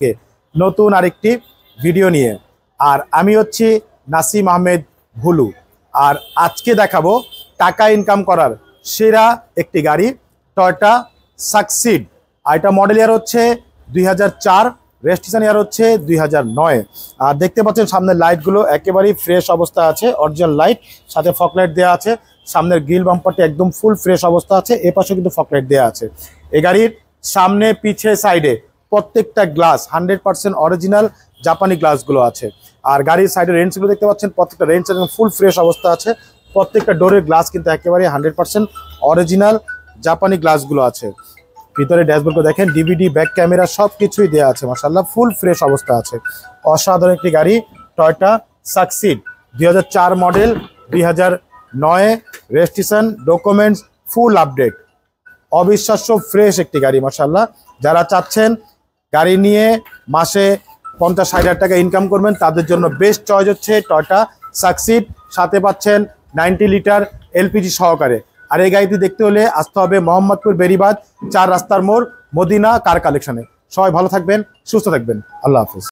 কে নতুন আরেকটি ভিডিও নিয়ে। আর আমি হচ্ছি নাসিম আহমেদ ভুলু। আর আজকে দেখাবো টাকা ইনকাম করার সেরা একটি গাড়ি, টয়োটা সাকসিড। আর এটা মডেল ইয়ার হচ্ছে 2004, রেজিস্ট্রেশন ইয়ার হচ্ছে 2009। আর দেখতে পাচ্ছেন সামনের লাইটগুলো একেবারেই ফ্রেশ অবস্থা আছে, অরিজিনাল লাইট, সাথে ফকলাইট দেওয়া আছে। সামনের গ্রিল বাম্পারটি একদম ফুল ফ্রেশ অবস্থা আছে, এ পাশে কিন্তু ফকলাইট দেওয়া আছে। এই গাড়ির সামনে পিছে সাইডে প্রত্যেকটা গ্লাস 100% অরিজিনাল জাপানি গ্লাসগুলো আছে। আর গাড়ির সাইডে রেঞ্জগুলো দেখতে পাচ্ছেন, প্রত্যেকটা রেঞ্জ একদম ফুল ফ্রেশ অবস্থা আছে। প্রত্যেকটা ডোরের গ্লাস কিন্তু একেবারে 100% অরিজিনাল জাপানি গ্লাসগুলো আছে। ভিতরে ড্যাশবোর্ডগুলো দেখেন, ডিভিডি, ব্যাক ক্যামেরা সব কিছুই দেওয়া আছে। মাশাআল্লাহ ফুল ফ্রেশ অবস্থা আছে। অসাধারণ একটি গাড়ি, Toyota succeed 2004 model, 2009 registration, documents full update. অবিশ্বাস্য ফ্রেশ একটি গাড়ি মাশাআল্লাহ। যারা চাচ্ছেন গাড়ি নিয়ে মাসে 50-60 হাজার টাকা ইনকাম করবেন, তাদের জন্য বেস্ট চয়েস হচ্ছে টয়োটা সাকসিড। সাথে পাচ্ছেন 90 লিটার এলপিজি সহকারে। আর এই গাড়িটি দেখতে হলে আসতে হবে মোহাম্মদপুর বেরিবাদ 4 রাস্তার মোড়, মদিনা কার কালেকশনে। সবাই ভালো থাকবেন, সুস্থ থাকবেন, আল্লাহ হাফিজ।